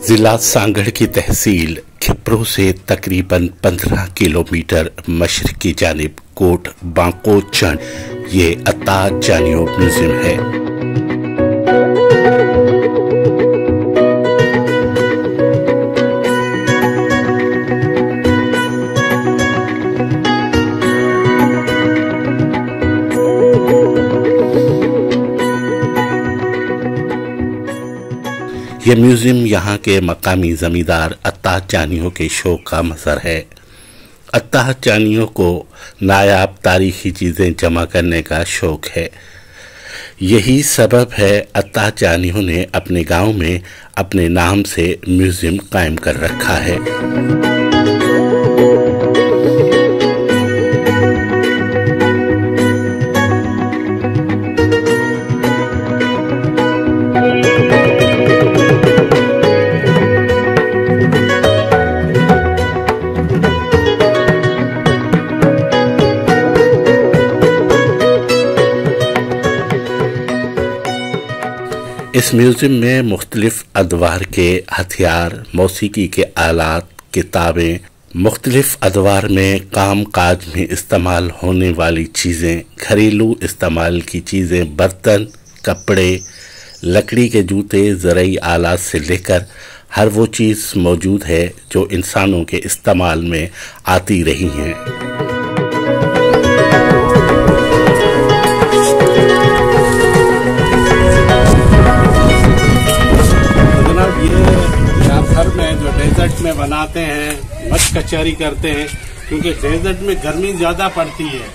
ضلع سانگڑ کی تحصیل کھپرو سے تقریباً 15 کلومیٹر مشرق کی جانب کوٹ بانکو چنڈ یہ عطا چانیو میوزیم ہے۔ یہ میوزیم یہاں کے مقامی زمیندار عطا چانیو کے شوق کا مظہر ہے۔ عطا چانیو کو نایاب تاریخی چیزیں جمع کرنے کا شوق ہے۔ یہی سبب ہے عطا چانیو نے اپنے گاؤں میں اپنے نام سے میوزیم قائم کر رکھا ہے۔ اس میوزیم میں مختلف ادوار کے ہتھیار، موسیقی کے آلات، کتابیں، مختلف ادوار میں کام کاج میں استعمال ہونے والی چیزیں، گھریلو استعمال کی چیزیں، برتن، کپڑے، لکڑی کے جوتے، زرعی آلات سے لے کر ہر وہ چیز موجود ہے جو انسانوں کے استعمال میں آتی رہی ہیں۔ ڈیزرٹ میں بناتے ہیں، مچ کچہری کرتے ہیں، کیونکہ ڈیزرٹ میں گرمی زیادہ پڑتی ہے،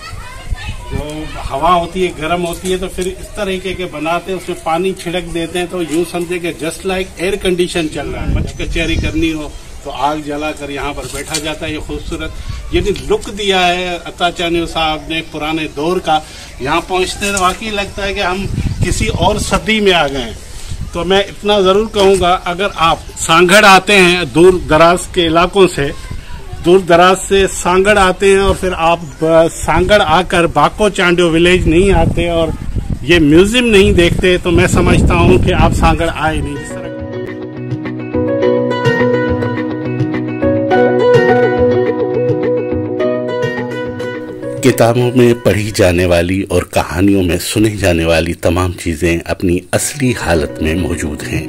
جو ہوا ہوتی ہے گرم ہوتی ہے، تو پھر اس طریقے کے بناتے ہیں، اس میں پانی چھڑک دیتے ہیں، تو یوں سمجھے کہ جسٹ لائک ایئر کنڈیشن چل رہا ہے۔ مچ کچہری کرنی ہو تو آگ جلا کر یہاں پر بیٹھا جاتا ہے۔ یہ خوبصورت یعنی لک دیا ہے عطا چانیو صاحب نے پرانے دور کا۔ یہاں پہنچتے واقعی لگتا ہے کہ ہم کسی اور صدی میں آ گئے ہیں۔ تو میں اتنا ضرور کہوں گا، اگر آپ سانگڑ آتے ہیں، دور دراز کے علاقوں سے، دور دراز سے سانگڑ آتے ہیں، اور پھر آپ سانگڑ آ کر بانکو چانڈیو ولیج نہیں آتے اور یہ میوزیم نہیں دیکھتے، تو میں سمجھتا ہوں کہ آپ سانگڑ آئے نہیں۔ جس طرح کتابوں میں پڑھی جانے والی اور کہانیوں میں سنی جانے والی تمام چیزیں اپنی اصلی حالت میں موجود ہیں۔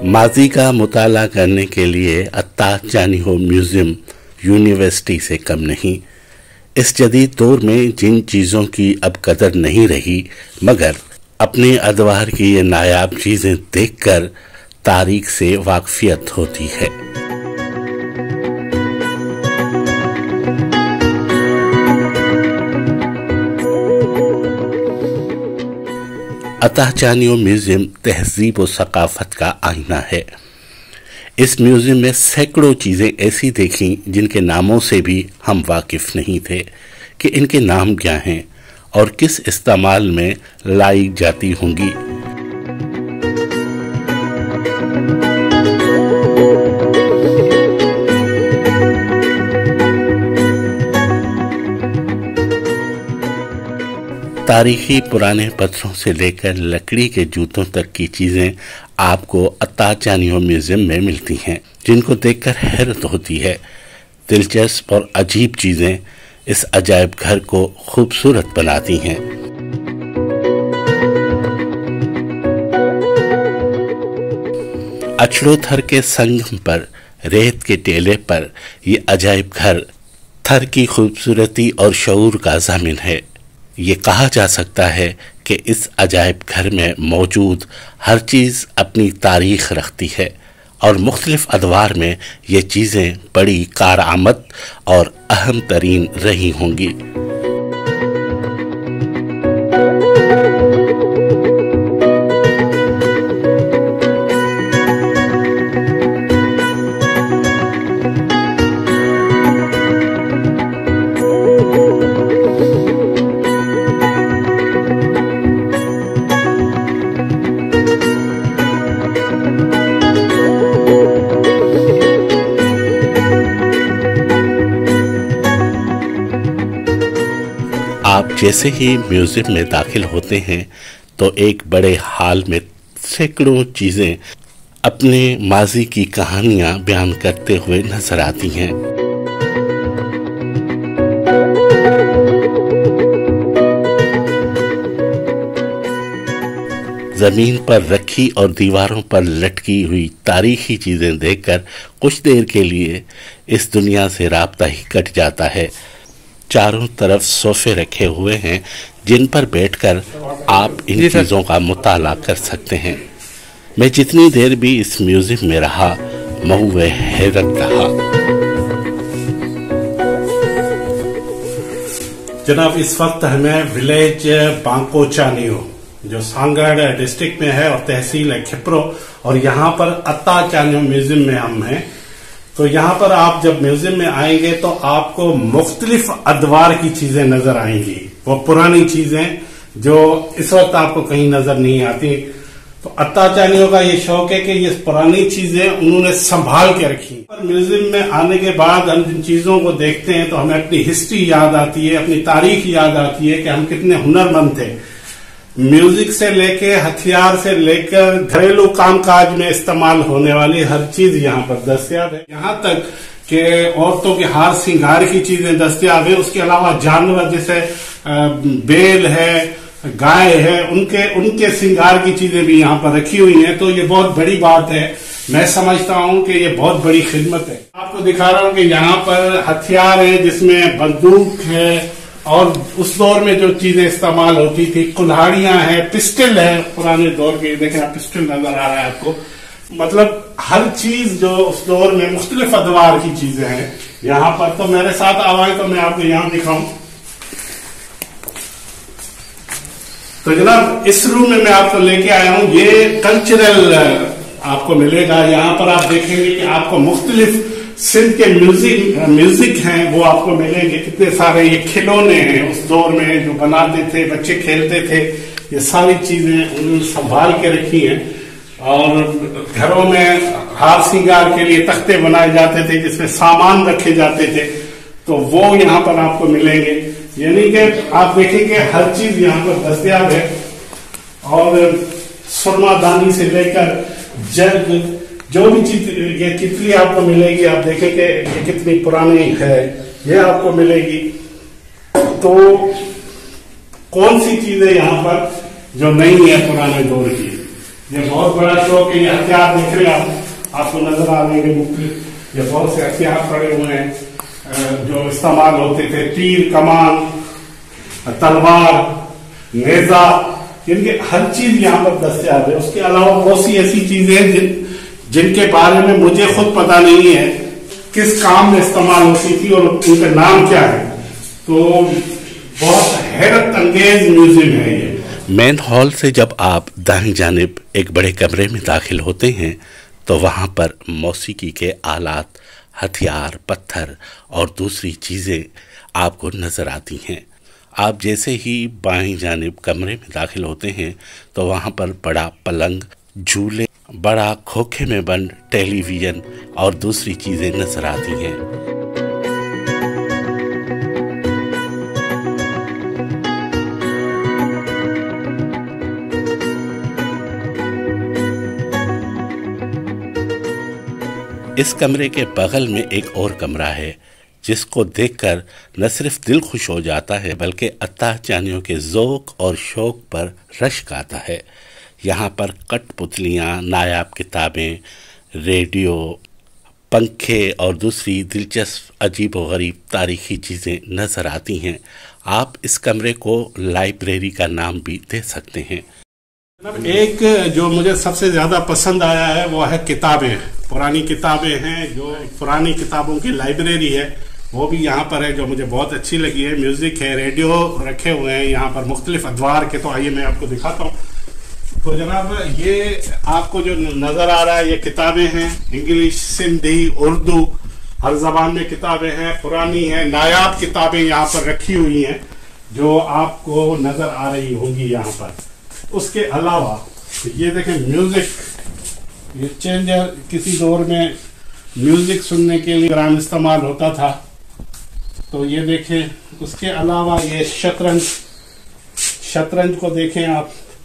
ماضی کا مطالعہ کرنے کے لیے عطا چانیو میوزیم یونیورسٹی سے کم نہیں۔ اس جدید دور میں جن چیزوں کی اب قدر نہیں رہی، مگر اپنے ادوار کی یہ نایاب چیزیں دیکھ کر تاریخ سے واقفیت ہوتی ہے۔ عطا چانیو میوزیم تہذیب و ثقافت کا آئینہ ہے۔ اس میوزیم میں سینکڑوں چیزیں ایسی دیکھیں جن کے ناموں سے بھی ہم واقف نہیں تھے کہ ان کے نام کیا ہیں اور کس استعمال میں لائی جاتی ہوں گی۔ تاریخی پرانے پتھروں سے لے کر لکڑی کے جوتوں تک کی چیزیں آپ کو عطا چانیو میوزیم میں ملتی ہیں، جن کو دیکھ کر حیرت ہوتی ہے۔ دلچسپ اور عجیب چیزیں اس عجائب گھر کو خوبصورت بناتی ہیں۔ اچھڑو تھر کے سنگم پر، ریت کے ٹیلے پر یہ عجائب گھر تھر کی خوبصورتی اور شعور کا ضامن ہے۔ یہ کہا جا سکتا ہے کہ اس عجائب گھر میں موجود ہر چیز اپنی تاریخ رکھتی ہے اور مختلف ادوار میں یہ چیزیں بڑی کارآمد اور اہم ترین رہی ہوں گی۔ آپ جیسے ہی میوزیم میں داخل ہوتے ہیں تو ایک بڑے ہال میں سینکڑوں چیزیں اپنے ماضی کی کہانیاں بیان کرتے ہوئے نظر آتی ہیں۔ زمین پر رکھی اور دیواروں پر لٹکی ہوئی تاریخی چیزیں دیکھ کر کچھ دیر کے لیے اس دنیا سے رابطہ ہی کٹ جاتا ہے۔ چاروں طرف صوفے رکھے ہوئے ہیں جن پر بیٹھ کر آپ ان چیزوں کا مطالعہ کر سکتے ہیں۔ میں جتنی دیر بھی اس میوزیم میں رہا مہوے حیرت رہا۔ جناب اس وقت ہمیں ولیج بانکو چانیو جو سانگڑ ڈسٹرکٹ میں ہے اور تحصیل ہے کھپرو، اور یہاں پر اتا چانیو میوزیم میں ہم ہیں۔ تو یہاں پر آپ جب میوزیم میں آئیں گے تو آپ کو مختلف ادوار کی چیزیں نظر آئیں گی، وہ پرانی چیزیں جو اس وقت آپ کو کہیں نظر نہیں آتی۔ تو اتا چانیوں کا یہ شوق ہے کہ یہ پرانی چیزیں انہوں نے سنبھال کے رکھی۔ میوزیم میں آنے کے بعد ہم جن چیزوں کو دیکھتے ہیں تو ہمیں اپنی ہسٹری یاد آتی ہے، اپنی تاریخ یاد آتی ہے کہ ہم کتنے ہنرمند تھے۔ میوزک سے لے کے ہتھیار سے لے کر گھریلو کام کاج میں استعمال ہونے والی ہر چیز یہاں پر دستیاب ہے، یہاں تک کہ عورتوں کے ہار سنگار کی چیزیں دستیاب ہیں۔ اس کے علاوہ جانور جیسے بیل ہے، گائے ہے، ان کے سنگار کی چیزیں بھی یہاں پر رکھی ہوئی ہیں۔ تو یہ بہت بڑی بات ہے، میں سمجھتا ہوں کہ یہ بہت بڑی خدمت ہے۔ آپ کو دکھا رہا ہوں کہ یہاں پر ہتھیار ہے جس میں بندوق ہے، اور اس دور میں جو چیزیں استعمال ہوتی تھی، کلہاڑیاں ہیں، پسٹل ہے پرانے دور کے، دیکھیں آپ پسٹل نظر آ رہا ہے آپ کو۔ مطلب ہر چیز جو اس دور میں مختلف ادوار کی چیزیں ہیں یہاں پر۔ تو میرے ساتھ آوائیں تو میں آپ کو یہاں دکھاؤں۔ تو جناب اس روم میں آپ کو لے کے آیا ہوں، یہ کلچرل آپ کو ملے گا۔ یہاں پر آپ دیکھیں گے کہ آپ کو مختلف سندھ کے میوزک ہیں وہ آپ کو ملیں گے، کتنے سارے یہ کھلونے ہیں اس دور میں جو بناتے تھے، بچے کھیلتے تھے، یہ ساری چیزیں انہوں نے سنبھال کے رکھی ہیں۔ اور گھروں میں ہار سنگار کے لیے تختے بنائے جاتے تھے جس میں سامان رکھے جاتے تھے، تو وہ یہاں پر آپ کو ملیں گے۔ یعنی کہ آپ دیکھیں کہ ہر چیز یہاں پر دستیاب ہے، اور سرما دانی سے لے کر جگ، جو بھی چیز، یہ کتلی آپ کو ملے گی، آپ دیکھیں کہ یہ کتنی پرانی ہے، یہ آپ کو ملے گی۔ تو کون سی چیزیں یہاں پر جو نہیں ہے پرانے دور کی؟ یہ بہت بڑا شوق ہے۔ یہ ہتھیار دیکھ رہے ہیں آپ کو نظر آ رہے ہیں مختلف، یہ بہت سے ہتھیار پڑے ہوئے ہیں جو استعمال ہوتے تھے، تیر، کمان، تلوار، نیزہ، یعنی کہ ہر چیز یہاں پر دستیاب ہے۔ اس کے علاوہ بہت سی ایسی چیزیں جن کے بارے میں مجھے خود پتا نہیں ہے کس کام میں استعمال ہوتی تھی اور ان کا نام کیا ہے۔ تو بہت حیرت انگیز میوزیم ہے یہ۔ مین ہال سے جب آپ دائیں جانب ایک بڑے کمرے میں داخل ہوتے ہیں تو وہاں پر موسیقی کے آلات، ہتھیار، پتھر اور دوسری چیزیں آپ کو نظر آتی ہیں۔ آپ جیسے ہی بائیں جانب کمرے میں داخل ہوتے ہیں تو وہاں پر بڑا پلنگ، جھولے، بڑا کھوکھے میں بند ٹیلی ویژن اور دوسری چیزیں نظر آتی ہیں۔ اس کمرے کے بغل میں ایک اور کمرہ ہے جس کو دیکھ کر نہ صرف دل خوش ہو جاتا ہے بلکہ اتا چانیوں کے ذوق اور شوق پر رشک آتا ہے۔ یہاں پر کٹ پتلیاں، نایاب کتابیں، ریڈیو، پنکھے اور دوسری دلچسپ عجیب و غریب تاریخی چیزیں نظر آتی ہیں۔ آپ اس کمرے کو لائبریری کا نام بھی دے سکتے ہیں۔ ایک جو مجھے سب سے زیادہ پسند آیا ہے وہ ہے کتابیں، پرانی کتابیں ہیں، جو پرانی کتابوں کی لائبریری ہے وہ بھی یہاں پر ہے جو مجھے بہت اچھی لگی ہے۔ میوزک ہے، ریڈیو رکھے ہوئے ہیں یہاں پر مختلف ادوار کے، تو آئیے میں آپ کو دکھاتا ہوں۔ تو جناب یہ آپ کو جو نظر آ رہا ہے یہ کتابیں ہیں، انگلش، سندھی، اردو، ہر زبان میں کتابیں ہیں، پرانی ہیں، نایاب کتابیں یہاں پر رکھی ہوئی ہیں جو آپ کو نظر آ رہی ہوں گی یہاں پر۔ اس کے علاوہ یہ دیکھیں میوزک، یہ چینجر کسی دور میں میوزک سننے کے لیے گرام استعمال ہوتا تھا، تو یہ دیکھیں۔ اس کے علاوہ یہ شطرنج کو دیکھیں آپ،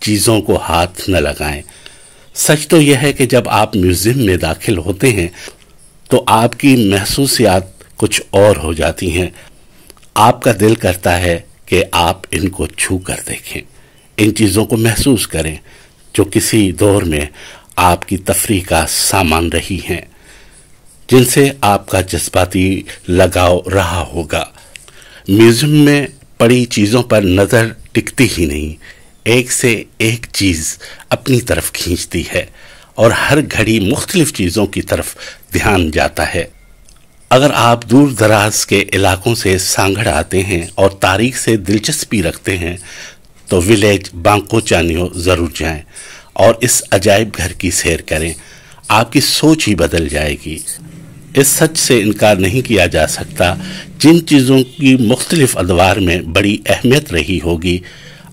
چیزوں کو ہاتھ نہ لگائیں۔ سچ تو یہ ہے کہ جب آپ میوزیم میں داخل ہوتے ہیں تو آپ کی محسوسیات کچھ اور ہو جاتی ہیں۔ آپ کا دل کرتا ہے کہ آپ ان کو چھو کر دیکھیں، ان چیزوں کو محسوس کریں جو کسی دور میں آپ کی تفریح کا سامان رہی ہیں، جن سے آپ کا جذباتی لگاؤ رہا ہوگا۔ میوزیم میں پڑی چیزوں پر نظر ٹکتی ہی نہیں، ایک سے ایک چیز اپنی طرف کھینچتی ہے اور ہر گھڑی مختلف چیزوں کی طرف دھیان جاتا ہے۔ اگر آپ دور دراز کے علاقوں سے سانگھڑ آتے ہیں اور تاریخ سے دلچسپی رکھتے ہیں تو ولیج بانکو چانیو ضرور جائیں اور اس عجائب گھر کی سیر کریں۔ آپ کی سوچ ہی بدل جائے گی۔ اس سچ سے انکار نہیں کیا جا سکتا، جن چیزوں کی مختلف ادوار میں بڑی اہمیت رہی ہوگی،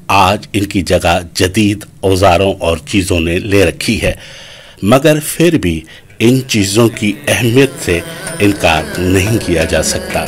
آج ان کی جگہ جدید اوزاروں اور چیزوں نے لے رکھی ہے، مگر پھر بھی ان چیزوں کی اہمیت سے انکار نہیں کیا جا سکتا۔